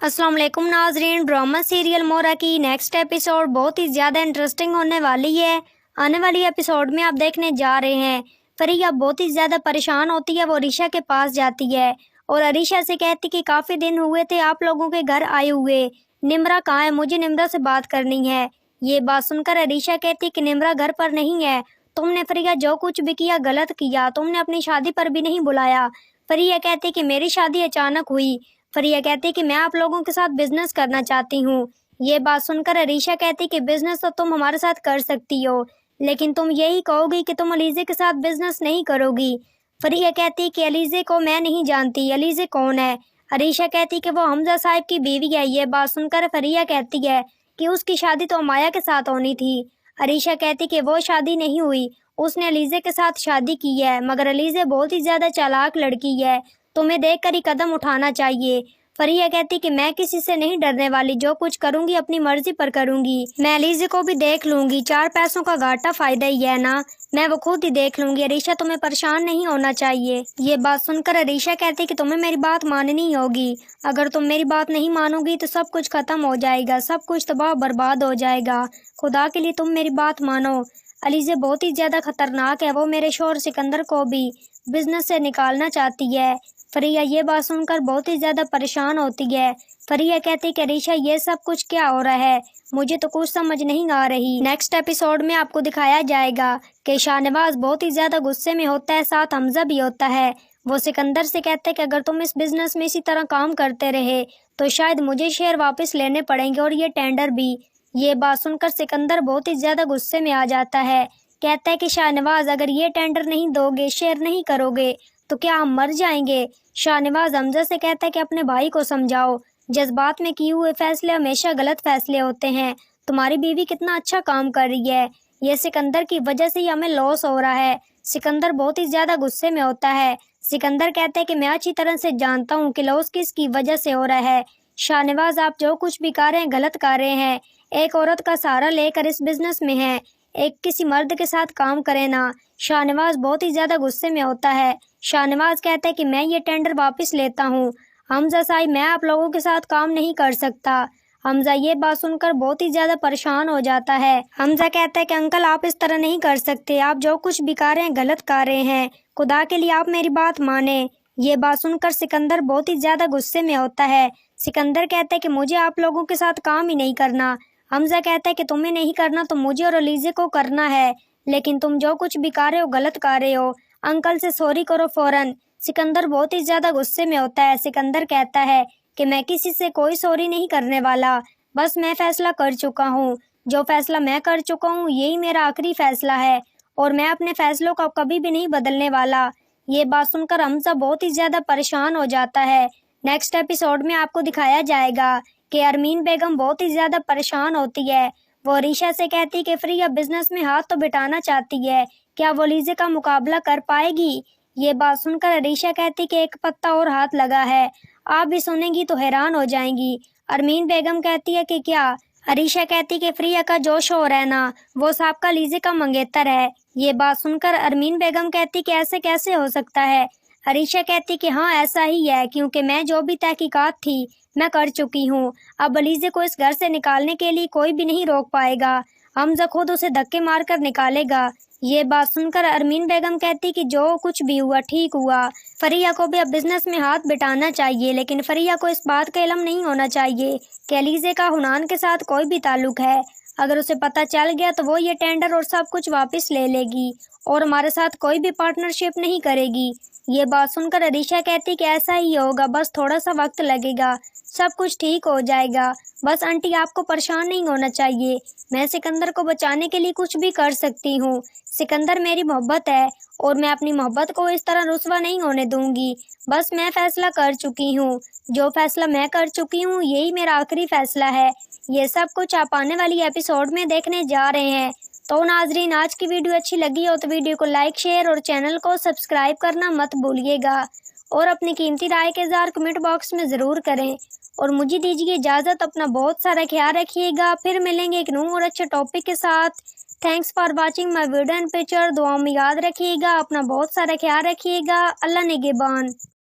अस्सलाम वालेकुम नाजरीन। ड्रामा सीरियल मोरा की नेक्स्ट एपिसोड बहुत ही ज़्यादा इंटरेस्टिंग होने वाली है। आने वाली एपिसोड में आप देखने जा रहे हैं फरिया बहुत ही ज़्यादा परेशान होती है। वो अरीशा के पास जाती है और अरीशा से कहती कि काफ़ी दिन हुए थे आप लोगों के घर आए हुए, निम्रा कहाँ है, मुझे निम्रा से बात करनी है। ये बात सुनकर अरीशा कहती कि निम्रा घर पर नहीं है। तुमने फरिया जो कुछ भी किया गलत किया, तुमने अपनी शादी पर भी नहीं बुलाया। फरिया कहती कि मेरी शादी अचानक हुई। फरिया कहती कि मैं आप लोगों के साथ बिजनेस करना चाहती हूँ। ये बात सुनकर अरीशा कहती कि बिजनेस तो तुम हमारे साथ कर सकती हो, लेकिन तुम यही कहोगी कि तुम अलीज़े के साथ बिजनेस नहीं करोगी। फरिया कहती कि अलीज़े को मैं नहीं जानती, अलीज़े कौन है। अरीशा कहती कि वो हमजा साहब की बीवी है। ये बात सुनकर फरिया कहती है कि उसकी शादी तो माया के साथ होनी थी। अरीशा कहती कि वो शादी नहीं हुई, उसने अलीज़े के साथ शादी की है, मगर अलीज़े बहुत ही ज़्यादा चालाक लड़की है, तुम्हें देखकर ही कदम उठाना चाहिए। फरिया कहती कि मैं किसी से नहीं डरने वाली, जो कुछ करूंगी अपनी मर्जी पर करूंगी। मैं अलीज़े को भी देख लूंगी, 4 पैसों का घाटा फायदा ही है ना, मैं वो खुद ही देख लूंगी। अरीशा तुम्हें परेशान नहीं होना चाहिए। ये बात सुनकर अरीशा कहती कि तुम्हें मेरी बात माननी होगी, अगर तुम मेरी बात नहीं मानोगी तो सब कुछ खत्म हो जाएगा, सब कुछ तबाह बर्बाद हो जाएगा। खुदा के लिए तुम मेरी बात मानो। अलीज़े बहुत ही ज़्यादा खतरनाक है, वो मेरे शौहर सिकंदर को भी बिजनेस से निकालना चाहती है। फरिया ये बात सुनकर बहुत ही ज़्यादा परेशान होती है। फरिया कहती कि अरीशा ये सब कुछ क्या हो रहा है, मुझे तो कुछ समझ नहीं आ रही। नेक्स्ट एपिसोड में आपको दिखाया जाएगा कि शाहनवाज बहुत ही ज़्यादा गुस्से में होता है, साथ हमजा भी होता है। वो सिकंदर से कहते हैं कि अगर तुम इस बिजनेस में इसी तरह काम करते रहे तो शायद मुझे शेयर वापस लेने पड़ेंगे और ये टेंडर भी। ये बात सुनकर सिकंदर बहुत ही ज़्यादा गुस्से में आ जाता है। कहता है कि शाहनवाज अगर ये टेंडर नहीं दोगे, शेयर नहीं करोगे तो क्या हम मर जाएंगे। शाहनवाज हमजा से कहता है कि अपने भाई को समझाओ, जज्बात में किए हुए फैसले हमेशा गलत फैसले होते हैं। तुम्हारी बीवी कितना अच्छा काम कर रही है, ये सिकंदर की वजह से ही हमें लॉस हो रहा है। सिकंदर बहुत ही ज़्यादा गुस्से में होता है। सिकंदर कहता है कि मैं अच्छी तरह से जानता हूँ कि लॉस किसकी वजह से हो रहा है। शाहनवाज आप जो कुछ भी कर रहे हैं गलत कर रहे हैं। एक औरत का सहारा लेकर इस बिजनेस में है, एक किसी मर्द के साथ काम करे ना। शाहनवाज बहुत ही ज़्यादा गुस्से में होता है। शाहनवाज कहता है कि मैं ये टेंडर वापस लेता हूँ। हमजा साहब मैं आप लोगों के साथ काम नहीं कर सकता। हमजा ये बात सुनकर बहुत ही ज़्यादा परेशान हो जाता है। हमजा कहता है कि अंकल आप इस तरह नहीं कर सकते, आप जो कुछ भी कर रहे हैं गलत कर रहे हैं, खुदा के लिए आप मेरी बात माने। ये बात सुनकर सिकंदर बहुत ही ज़्यादा गुस्से में होता है। सिकंदर कहता है कि मुझे आप लोगों के साथ काम ही नहीं करना। हमजा कहता है कि तुम्हें नहीं करना तो मुझे और अलीज़े को करना है, लेकिन तुम जो कुछ भी कर रहे हो गलत कर रहे हो, अंकल से सॉरी करो फौरन। सिकंदर बहुत ही ज़्यादा गुस्से में होता है। सिकंदर कहता है कि मैं किसी से कोई सॉरी नहीं करने वाला, बस मैं फैसला कर चुका हूँ, जो फैसला मैं कर चुका हूँ यही मेरा आखिरी फैसला है और मैं अपने फैसलों को कभी भी नहीं बदलने वाला। ये बात सुनकर हमजा बहुत ही ज़्यादा परेशान हो जाता है। नेक्स्ट एपिसोड में आपको दिखाया जाएगा कि अरमीन बेगम बहुत ही ज़्यादा परेशान होती है। वो अरीशा से कहती है कि फरिया बिजनेस में हाथ तो बिठाना चाहती है, क्या वो अलीज़े का मुकाबला कर पाएगी। ये बात सुनकर अरीशा कहती कि एक पत्ता और हाथ लगा है, आप भी सुनेंगी तो हैरान हो जाएंगी। अरमीन बेगम कहती है कि क्या। अरीशा कहती कि फरिया का जो शौहर है ना, वो साहब अलीज़े का मंगेतर है। ये बात सुनकर अरमीन बेगम कहती कि ऐसे कैसे हो सकता है। अरीशा कहती कि हाँ ऐसा ही है, क्योंकि मैं जो भी तहकीकात थी मैं कर चुकी हूँ। अब अलीज़े को इस घर से निकालने के लिए कोई भी नहीं रोक पाएगा, हमजा खुद उसे धक्के मारकर निकालेगा। ये बात सुनकर अरमीन बेगम कहती कि जो कुछ भी हुआ ठीक हुआ, फरिया को भी अब बिजनेस में हाथ बिठाना चाहिए, लेकिन फरिया को इस बात का इल्म नहीं होना चाहिए कि अलीज़े का हुनान के साथ कोई भी ताल्लुक है। अगर उसे पता चल गया तो वो ये टेंडर और सब कुछ वापस ले लेगी और हमारे साथ कोई भी पार्टनरशिप नहीं करेगी। ये बात सुनकर अरीशा कहती कि ऐसा ही होगा, बस थोड़ा सा वक्त लगेगा, सब कुछ ठीक हो जाएगा, बस आंटी आपको परेशान नहीं होना चाहिए, मैं सिकंदर को बचाने के लिए कुछ भी कर सकती हूँ। सिकंदर मेरी मोहब्बत है और मैं अपनी मोहब्बत को इस तरह रुस्वा नहीं होने दूंगी। बस मैं फैसला कर चुकी हूँ, जो फैसला मैं कर चुकी हूँ यही मेरा आखिरी फैसला है। ये सब कुछ आप आने वाली एपिसोड में देखने जा रहे हैं। तो नाजरीन आज की वीडियो अच्छी लगी हो तो वीडियो को लाइक शेयर और चैनल को सब्सक्राइब करना मत भूलिएगा और अपनी कीमती राय के इज़हार कमेंट बॉक्स में ज़रूर करें और मुझे दीजिए इजाज़त। अपना बहुत सारा ख्याल रखिएगा, फिर मिलेंगे एक न्यू और अच्छे टॉपिक के साथ। Thanks for watching my video and picture. दुआओं में याद रखिएगा, अपना बहुत सारा ख्याल रखिएगा। अल्लाह निगहबान।